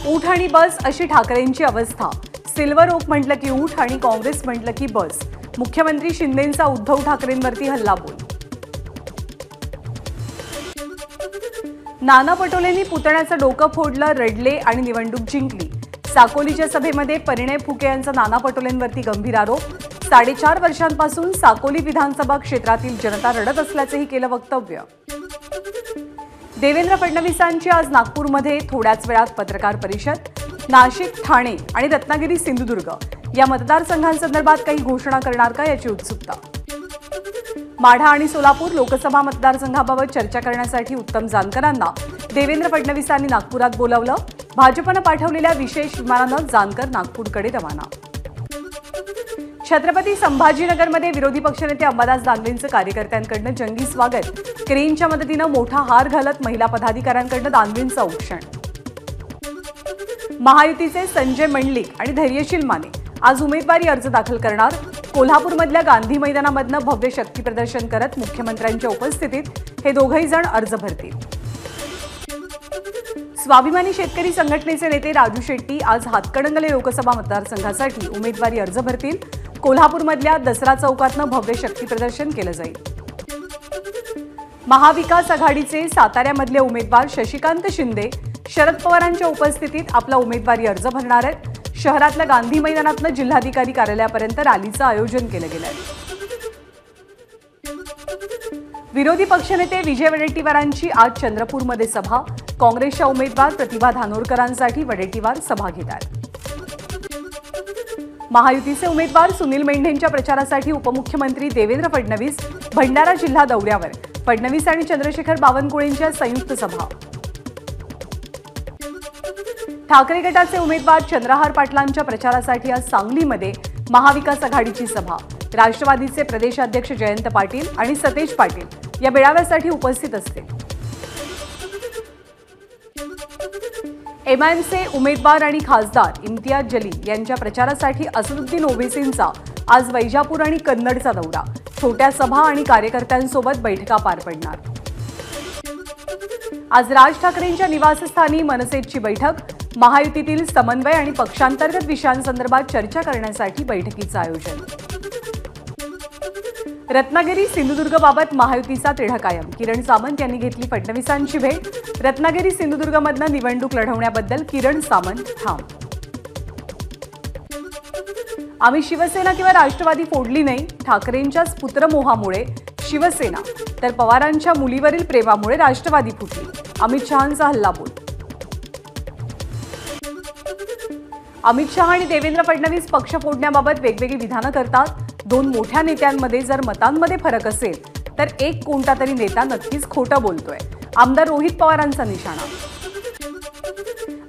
ऊठ आणि बस अशी ठाकरेंची अवस्था। सिल्वर ओक म्हटलं की ऊठ आणि काँग्रेस म्हटलं की बस। मुख्यमंत्री शिंदेंचा उद्धव ठाकरेंवरती हल्लाबोल। नाना पटोलेंनी पुतण्याचं डोकं फोडलं, रडले आणि निवडणूक जिंकली। साकोलीच्या सभेमध्ये परिणय फुके यांचा नाना पटोलेंवरती गंभीर आरोप। 4.5 वर्षांपासून साकोली विधानसभा क्षेत्रातील जनता रडत असल्याचंही केलं वक्तव्य। देवेंद्र फडणवीसांची आज नागपूरमध्ये थोड्याच वेळात पत्रकार परिषद। नाशिक, ठाणे आणि रत्नागिरी सिंधुदुर्ग या मतदारसंघांसंदर्भात काही घोषणा करणार का याची उत्सुकता। माढा आणि सोलापूर लोकसभा मतदारसंघाबाबत चर्चा करण्यासाठी उत्तम जानकरांना देवेंद्र फडणवीसांनी नागपुरात बोलावलं। भाजपनं पाठवलेल्या विशेष विमानानं जानकर नागपूरकडे रवाना। छत्रपती संभाजीनगरमध्ये विरोधी पक्षनेते अंबादास दानवेंचं कार्यकर्त्यांकडून जंगी स्वागत। क्रेनच्या मदतीनं मोठा हार घालत महिला पदाधिकाऱ्यांकडून दानवेंचं औक्षण। महायुतीचे संजय मंडलिक आणि धैर्यशील माने आज उमेदवारी अर्ज दाखल करणार। कोल्हापूरमधल्या गांधी मैदानामधनं भव्य शक्ती प्रदर्शन करत मुख्यमंत्र्यांच्या उपस्थितीत हे दोघंही जण अर्ज भरतील। स्वाभिमानी शेतकरी संघटनेचे नेते राजू शेट्टी आज हातकणंगले लोकसभा मतदारसंघासाठी उमेदवारी अर्ज भरतील। कोल्हापूरमधल्या दसरा चौकातनं भव्य शक्ती प्रदर्शन केलं जाईल। महाविकास आघाडीचे साताऱ्यामधले उमेदवार शशिकांत शिंदे शरद पवारांच्या उपस्थितीत आपला उमेदवारी अर्ज भरणार आहेत। शहरातल्या गांधी मैदानातनं जिल्हाधिकारी कार्यालयापर्यंत रॅलीचं आयोजन केलं गेलंय। विरोधी पक्षनेते विजय वडेट्टीवारांची आज चंद्रपूरमध्ये सभा। काँग्रेसच्या उमेदवार प्रतिभा धानोरकरांसाठी वडेट्टीवार सभा घेत आहेत। महायुतीचे उमेदवार सुनील मेंढेंच्या प्रचारासाठी उपमुख्यमंत्री देवेंद्र फडणवीस भंडारा जिल्हा दौऱ्यावर। फडणवीस आणि चंद्रशेखर बावनकुळेंच्या संयुक्त सभा। ठाकरे गटाचे उमेदवार चंद्रहार पाटलांच्या प्रचारासाठी आज सांगलीमध्ये महाविकास आघाडीची सभा। राष्ट्रवादीचे प्रदेशाध्यक्ष जयंत पाटील आणि सतेज पाटील या मेळाव्यासाठी उपस्थित असतील। एमआयएमचे उमेदवार आणि खासदार इम्तियाज जलील यांच्या प्रचारासाठी असदुद्दीन ओवेसींचा आज वैजापूर आणि कन्नडचा दौरा। छोट्या सभा आणि कार्यकर्त्यांसोबत बैठका पार पडणार। आज राज ठाकरेंच्या निवासस्थानी मनसेची बैठक। महायुतीतील समन्वय आणि पक्षांतर्गत विषयांसंदर्भात चर्चा करण्यासाठी बैठकीचं आयोजन। रत्नागिरी सिंधुदुर्गबाबत महायुतीचा तिढा कायम। किरण सामंत यांनी घेतली फडणवीसांची भेट। रत्नागिरी सिंधुदुर्गमधनं निवडणूक लढवण्याबद्दल किरण सामंत ठाम। आम्ही शिवसेना किंवा राष्ट्रवादी फोडली नाही। ठाकरेंच्याच पुत्रमोहामुळे शिवसेना तर पवारांच्या मुलीवरील प्रेमामुळे राष्ट्रवादी फुटली। अमित शहांचा हल्लाबोल। अमित शहा आणि देवेंद्र फडणवीस पक्ष फोडण्याबाबत वेगवेगळी विधानं करतात। दोन मोठ्या नेत्यांमध्ये जर मतांमध्ये फरक असेल तर एक कोणता तरी नेता नक्कीच खोटं बोलतोय। आमदार रोहित पवारांचा निशाणा।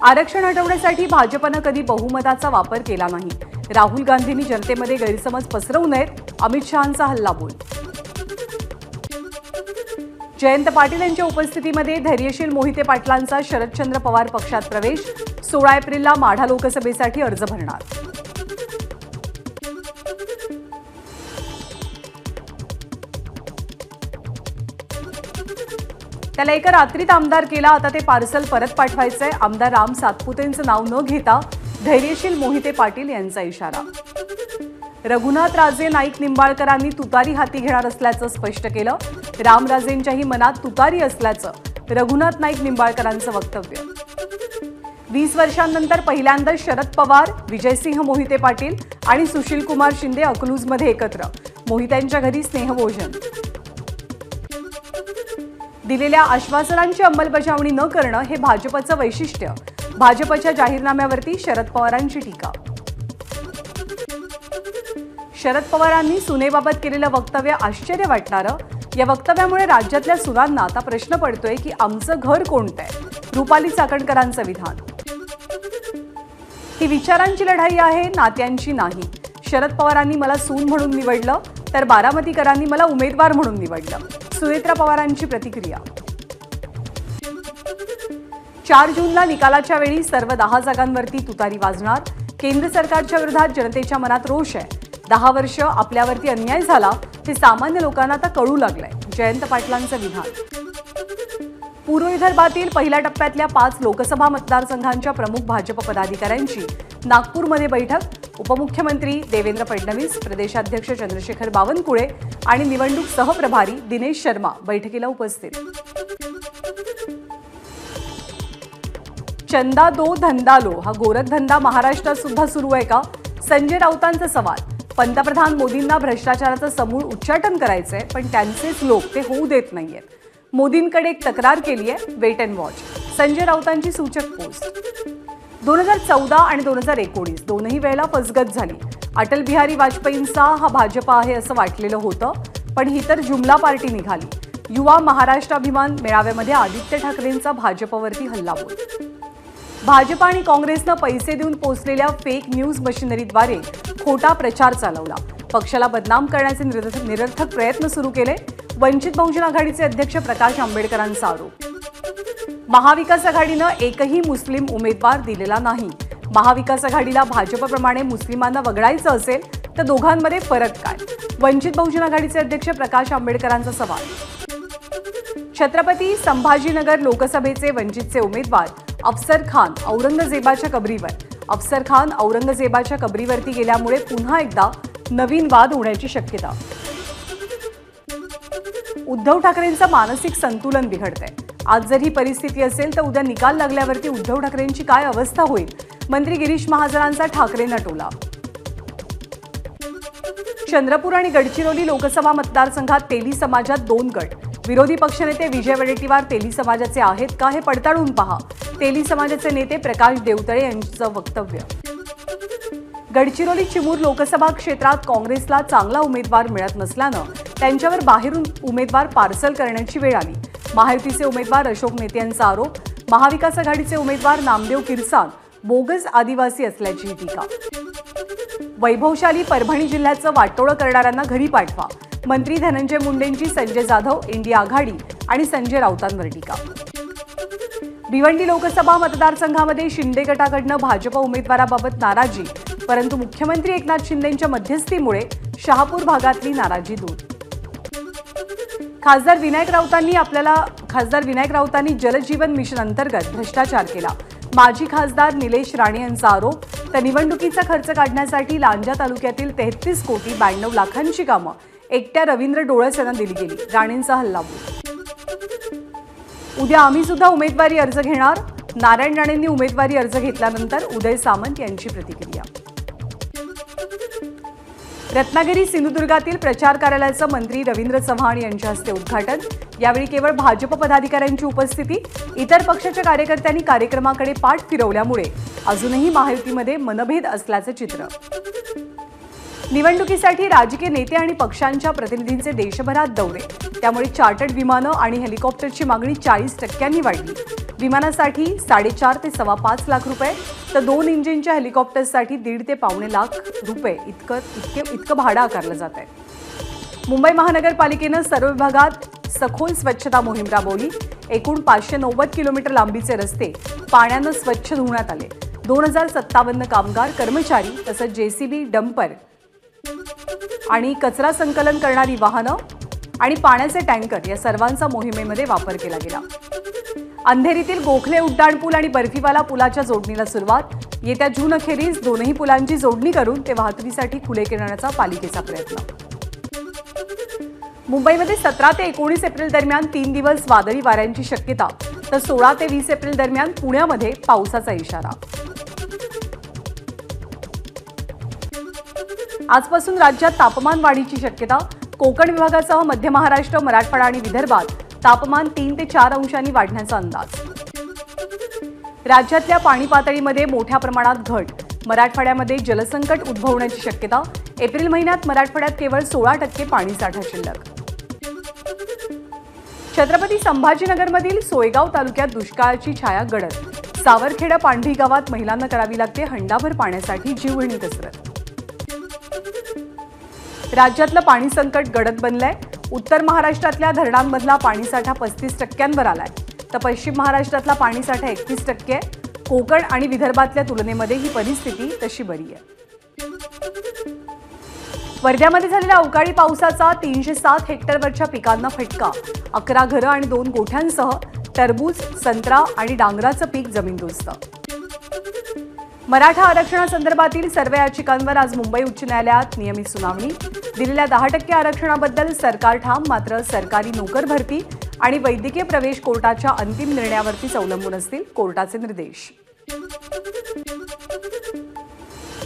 आरक्षण हटवण्यासाठी भाजपनं कधी बहुमताचा वापर केला नाही। राहुल गांधींनी जनतेमध्ये गैरसमज पसरवू नयेत। अमित शहांचा हल्लाबोल। जयंत पाटील यांच्या उपस्थितीमध्ये धैर्यशील मोहिते पाटलांचा शरदचंद्र पवार पक्षात प्रवेश। 16 एप्रिलला माढा लोकसभेसाठी अर्ज भरणार। त्याला एका रात्रीत आमदार केला, आता ते पार्सल परत पाठवायचंय। आमदार राम सातपुतेंचं नाव न घेता धैर्यशील मोहिते पाटील यांचा इशारा। रघुनाथ राजे नाईक निंबाळकरांनी तुतारी हाती घेणार असल्याचं स्पष्ट केलं। रामराजेंच्याही मनात तुतारी असल्याचं रघुनाथ नाईक निंबाळकरांचं वक्तव्य। 20 वर्षांनंतर पहिल्यांदा शरद पवार, विजयसिंह मोहिते पाटील आणि सुशील कुमार शिंदे अकलूजमध्ये एकत्र। मोहित्यांच्या घरी स्नेहभोजन। दिलेल्या आश्वासनांची अंमलबजावणी न करणं हे भाजपचं वैशिष्ट्य। भाजपच्या जाहीरनाम्यावरती शरद पवारांची टीका। शरद पवारांनी सुनेबाबत केलेलं वक्तव्य आश्चर्य वाटणारं। या वक्तव्यामुळे राज्यातल्या सुनांना आता प्रश्न पडतोय की आमचं घर कोणतं आहे। रुपाली चाकणकरांचं विधान। ही विचारांची लढाई आहे, नात्यांची नाही। शरद पवारांनी मला सून म्हणून निवडलं तर बारामतीकरांनी मला उमेदवार म्हणून निवडलं। सुनेत्रा पवारांची प्रतिक्रिया। 4 जूनला निकालाच्या वेळी सर्व 10 जागांवरती तुतारी वाजणार। केंद्र सरकारच्या विरोधात जनतेच्या मनात रोष आहे। 10 वर्ष आपल्यावरती अन्याय झाला हे सामान्य लोकांना आता कळू लागलंय. जयंत पाटलांचं विधान. पूर्व विदर्भातील पहिल्या टप्प्यातल्या 5 लोकसभा मतदारसंघांच्या प्रमुख भाजप पदाधिकाऱ्यांची नागपूरमध्ये बैठक. उपमुख्यमंत्री देवेंद्र फडणवीस, प्रदेशाध्यक्ष चंद्रशेखर बावनकुळे आणि निवडणूक सहप्रभारी दिनेश शर्मा बैठकीला उपस्थित. चंदा दो धंदा लो हा गोरखधंदा महाराष्ट्रात सुद्धा सुरू आहे का? संजय राऊतांचा सवाल. पंतप्रधान मोदींना भ्रष्टाचाराचं समूळ उच्चाटन करायचंय, पण त्यांचेच लोक ते होऊ देत नाहीयेत. मोदींकडे एक तक्रार केली आहे, वेट अँड वॉच. संजय राऊतांची सूचक पोस्ट. 2014 आणि 2019 दोनही वेळेला फसगत झाली. अटल बिहारी वाजपेयींचा हा भाजपा आहे असं वाटलेलं होतं, पण ही तर जुमला पार्टी निघाली. युवा महाराष्ट्राभिमान मेळाव्यामध्ये आदित्य ठाकरेंचा भाजपवरती हल्लाबोल. भाजप आणि काँग्रेसनं पैसे देऊन पोचलेल्या फेक न्यूज मशिनरीद्वारे खोटा प्रचार चालवला. पक्षाला बदनाम करण्याचे निरर्थक प्रयत्न सुरू केले. वंचित बहुजन आघाडीचे अध्यक्ष प्रकाश आंबेडकरांचा आरोप. महाविकास आघाडीनं एकही मुस्लिम उमेदवार दिलेला नाही. महाविकास आघाडीला भाजपप्रमाणे मुस्लिमांना वगळायचं असेल तर दोघांमध्ये फरक काय? वंचित बहुजन आघाडीचे अध्यक्ष प्रकाश आंबेडकरांचा सवाल. छत्रपती संभाजीनगर लोकसभेचे वंचितचे उमेदवार अफसर खान औरंगजेबाच्या कबरीवर. अफसर खान औरंगजेबाच्या कबरीवरती गेल्यामुळे पुन्हा एकदा नवीन वाद होण्याची शक्यता. उद्धव ठाकरेंचं मानसिक संतुलन बिघडतंय. आज जर ही परिस्थिती असेल तर उद्या निकाल लागल्यावरती उद्धव ठाकरेंची काय अवस्था होईल? मंत्री गिरीश महाजनांचा ठाकरेंना टोला. चंद्रपूर आणि गडचिरोली लोकसभा मतदारसंघात तेली समाजात 2 गट. विरोधी पक्षनेते विजय वडेट्टीवार तेली समाजाचे आहेत का हे पडताळून पहा. तेली समाजाचे नेते प्रकाश देवतळे यांचं वक्तव्य. गडचिरोली चिमूर लोकसभा क्षेत्रात काँग्रेसला चांगला उमेदवार मिळत नसल्यानं त्यांच्यावर बाहेरून उमेदवार पार्सल करण्याची वेळ आली. महायुतीचे उमेदवार अशोक नेते यांचा आरोप. महाविकास आघाडीचे उमेदवार नामदेव किरसान बोगस आदिवासी असल्याची टीका. वैभवशाली परभणी जिल्ह्याचं वाटोळं करणाऱ्यांना घरी पाठवा. मंत्री धनंजय मुंडेंची संजय जाधव, इंडिया आघाडी आणि संजय राऊतांवर टीका. भिवंडी लोकसभा मतदारसंघामध्ये शिंदे गटाकडनं भाजप उमेदवाराबाबत नाराजी, परंतु मुख्यमंत्री एकनाथ शिंदेंच्या मध्यस्थीमुळे शहापूर भागातली नाराजी दूर. खासदार विनायक राऊतांनी जलजीवन मिशन अंतर्गत भ्रष्टाचार केला. माजी खासदार निलेश राणे यांचा आरोप. तर निवडणुकीचा खर्च काढण्यासाठी लांजा तालुक्यातील 33 कोटी 92 लाखांची कामं एकट्या रवींद्र डोळस यांना दिली गेली. राणेंचा हल्लाबोल. उद्या आम्ही सुद्धा उमेदवारी अर्ज घेणार. नारायण राणेंनी उमेदवारी अर्ज घेतल्यानंतर उदय सामंत यांची प्रतिक्रिया. रत्नागिरी सिंधुदुर्गातील प्रचार कार्यालयाचं मंत्री रवींद्र चव्हाण यांच्या हस्ते उद्घाटन. यावेळी केवळ भाजप पदाधिकाऱ्यांची उपस्थिती. इतर पक्षाच्या कार्यकर्त्यांनी कार्यक्रमाकडे पाठ फिरवल्यामुळे अजूनही महायुतीमध्ये मनभेद असल्याचं चित्र. निवडणुकीसाठी राजकीय नेते आणि पक्षांच्या प्रतिनिधींचे देशभरात दौरे. त्यामुळे चार्टर्ड विमानं आणि हेलिकॉप्टरची मागणी 40% वाढली. विमानासाठी 4.5 ते 5.25 लाख रुपये, तर 2 इंजिनच्या हेलिकॉप्टरसाठी 1.5 ते 1.25 लाख रुपये इतकं भाडं आकारलं जात आहे. मुंबई महानगरपालिकेनं सर्व विभागात सखोल स्वच्छता मोहीम राबवली. एकूण 590 किलोमीटर लांबीचे रस्ते पाण्यानं स्वच्छ धुण्यात आले. 2057 कामगार, कर्मचारी तसंच JCB, डंपर आणि कचरा संकलन करणारी वाहनं आणि पाण्याचे टँकर या सर्वांचा मोहिमेमध्ये वापर केला गेला. अंधेरीतील गोखले उड्डाणपूल आणि बर्फीवाला पुलाच्या जोडणीला सुरुवात. येत्या जून अखेरीस दोनही पुलांची जोडणी करून ते वाहतुकीसाठी खुले करण्याचा पालिकेचा प्रयत्न. मुंबईमध्ये 17 ते 19 एप्रिल दरम्यान 3 दिवस वादळी वाऱ्यांची शक्यता, तर 16 ते 20 एप्रिल दरम्यान पुण्यामध्ये पावसाचा इशारा. आजपासून राज्यात तापमान वाढीची शक्यता. कोकण विभागासह मध्य महाराष्ट्र, मराठवाडा आणि विदर्भात तापमान 3 ते 4 अंशांनी वाढण्याचा अंदाज. राज्यातल्या पाणी पातळीमध्ये मोठ्या प्रमाणात घट. मराठवाड्यामध्ये जलसंकट उद्भवण्याची शक्यता. एप्रिल महिन्यात मराठवाड्यात केवळ 16% पाणीसाठा शिल्लक. छत्रपती संभाजीनगरमधील सोयगाव तालुक्यात दुष्काळाची छाया गडद. सावरखेडा पांढरी गावात महिलांना करावी लागते हंडाभर पाण्यासाठी जीवघेणी कसरत. राज्यातलं पाणी संकट गडद बनलंय. उत्तर महाराष्ट्रातल्या धरणांमधला पाणीसाठा 35% आलाय, तर पश्चिम महाराष्ट्रातला पाणीसाठा 31% आहे. कोकण आणि विदर्भातल्या तुलनेमध्ये ही परिस्थिती तशी बरी आहे. वर्ध्यामध्ये झालेल्या अवकाळी पावसाचा 307 हेक्टरवरच्या पिकांना फटका. 11 घरं आणि 2 गोठ्यांसह टरबूज, संत्रा आणि डांगराचं पीक जमीनदोस्त. मराठा आरक्षणासंदर्भातील सर्व याचिकांवर आज मुंबई उच्च न्यायालयात नियमित सुनावणी. दिलेल्या 10% आरक्षणाबद्दल सरकार ठाम, मात्र सरकारी नोकर भरती आणि वैद्यकीय प्रवेश कोर्टाच्या अंतिम निर्णयावरतीच अवलंबून असतील, कोर्टाचे निर्देश.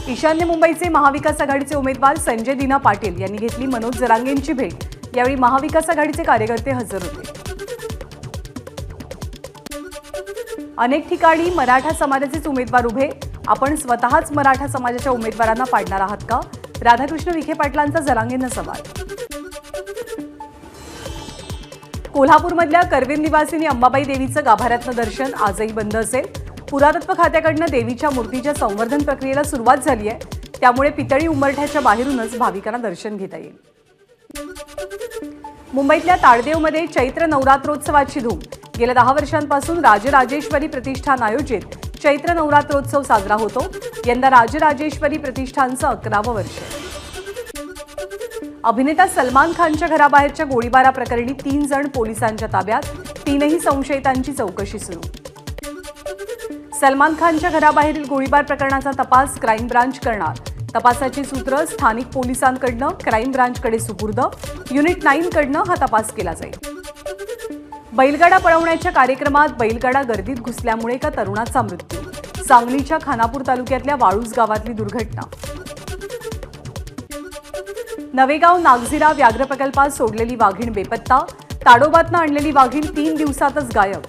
ईशान्य मुंबईचे महाविकास आघाडीचे उमेदवार संजय दिना पाटील यांनी घेतली मनोज जरांगेंची भेट. यावेळी महाविकास आघाडीचे कार्यकर्ते हजर होते. अनेक ठिकाणी मराठा समाजाचेच उमेदवार उभे. आपण स्वतःच मराठा समाजाच्या उमेदवारांना पाडणार आहात का? राधाकृष्ण विखे पाटलांचा जरांगेंना सवाल. कोल्हापूरमधल्या करवीर निवासिनी अंबाबाई देवीचं गाभाऱ्यातलं दर्शन आजही बंद असेल. पुरातत्व खात्याकडून देवीच्या मूर्तीच्या संवर्धन प्रक्रियेला सुरुवात झाली आहे. त्यामुळे पितळी उंबरठ्याच्या बाहेरूनच भाविकांना दर्शन घेता येईल. मुंबईतल्या ताडदेवमध्ये चैत्र नवरात्रोत्सवाची धूम. गेल्या 10 वर्षांपासून राजराजेश्वरी प्रतिष्ठान आयोजित चैत्र नवरात्रोत्सव साजरा होतो. यंदा राजराजेश्वरी प्रतिष्ठानचं 11वं वर्ष. अभिनेता सलमान खानच्या घराबाहेरच्या गोळीबाराप्रकरणी 3 जण पोलिसांच्या ताब्यात. 3ही संशयितांची चौकशी सुरू. सलमान खानच्या घराबाहेरील गोळीबार प्रकरणाचा तपास क्राईम ब्रांच करणार. तपासाची सूत्र स्थानिक पोलिसांकडनं क्राईम ब्रांचकडे सुपूर्द. युनिट 9 कडनं हा तपास केला जाईल. बैलगाडा पळवण्याच्या कार्यक्रमात बैलगाडा गर्दीत घुसल्यामुळे एका तरुणाचा मृत्यू. सांगलीच्या खानापूर तालुक्यातल्या वाळूज गावातली दुर्घटना. नवेगाव नागझिरा व्याघ्र प्रकल्पात सोडलेली वाघीण बेपत्ता. ताडोबातनं आणलेली वाघीण 3 दिवसातच गायब.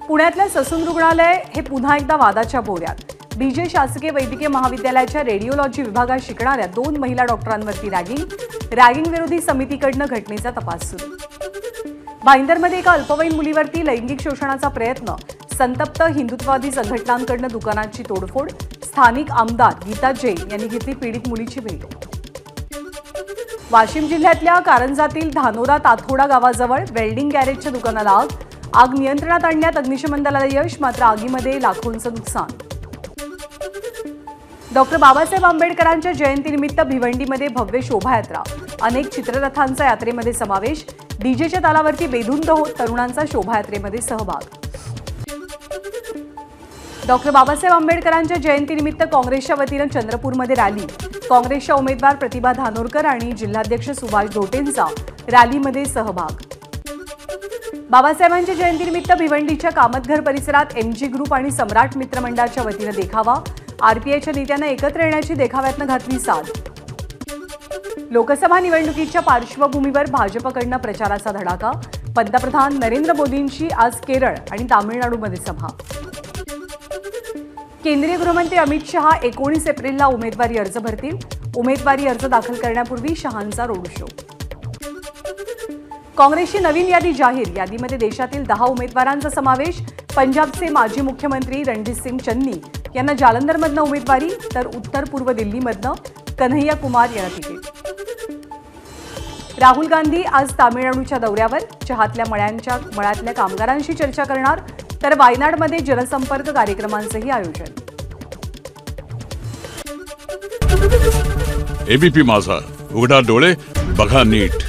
पुण्यातल्या ससून रुग्णालय हे पुन्हा एकदा वादाच्या भोवऱ्यात. बीजे शासकीय वैद्यकीय महाविद्यालयाच्या रेडिओलॉजी विभागात शिकणाऱ्या 2 महिला डॉक्टरांवरती रॅगिंग विरोधी समितीकडनं घटनेचा तपास सुरू. भाईंदरमध्ये एका अल्पवयीन मुलीवरती लैंगिक शोषणाचा प्रयत्न. संतप्त हिंदुत्ववादी संघटनांकडनं दुकानाची तोडफोड. स्थानिक आमदार गीता जैन यांनी घेतली पीडित मुलीची भेट. वाशिम जिल्ह्यातल्या कारंजातील धानोरा ताथोडा गावाजवळ वेल्डिंग गॅरेजच्या दुकानाला आग. आग नियंत्रणात आणण्यात अग्निशमन दलाला यश, मात्र आगीमध्ये लाखोंचं नुकसान. डॉक्टर बाबासाहेब आंबेडकरांच्या जयंतीनिमित्त भिवंडीमध्ये भव्य शोभायात्रा. अनेक चित्ररथांचा यात्रेमध्ये समावेश. डीजेच्या तालावरती बेधुंद होत तरुणांचा शोभायात्रेमध्ये सहभाग. डॉक्टर बाबासाहेब आंबेडकरांच्या जयंतीनिमित्त काँग्रेसच्या वतीनं चंद्रपूरमध्ये रॅली. काँग्रेसच्या उमेदवार प्रतिभा धानोरकर आणि जिल्हाध्यक्ष सुभाष धोटेंचा रॅलीमध्ये सहभाग. बाबासाहेबांच्या जयंतीनिमित्त भिवंडीच्या कामतघर परिसरात एमजी ग्रुप आणि सम्राट मित्रमंडळाच्या वतीनं देखावा. आरपीआयच्या नेत्यांना एकत्र येण्याची देखाव्यातनं घातली साद. लोकसभा निवडणुकीच्या पार्श्वभूमीवर भाजपकडनं प्रचाराचा धडाका. पंतप्रधान नरेंद्र मोदींची आज केरळ आणि तामिळनाडूमध्ये सभा. केंद्रीय गृहमंत्री अमित शहा 19 एप्रिलला उमेदवारी अर्ज भरतील. उमेदवारी अर्ज दाखल करण्यापूर्वी शहांचा रोड शो. काँग्रेसची नवीन यादी जाहीर. यादीमध्ये देशातील 10 उमेदवारांचा समावेश. पंजाबचे माजी मुख्यमंत्री रणजितसिंग चन्नी यांना जालंधरमधनं उमेदवारी, तर उत्तर पूर्व दिल्लीमधनं कन्हैया कुमार यांना तिकीट. राहुल गांधी आज तामिळनाडूच्या दौऱ्यावर. चहातल्या मळ्यातल्या कामगारांशी चर्चा करणार, तर वायनाडमध्ये जनसंपर्क कार्यक्रमांचंही आयोजन. एबीपी माझा, उघडा डोळे बघा नीट.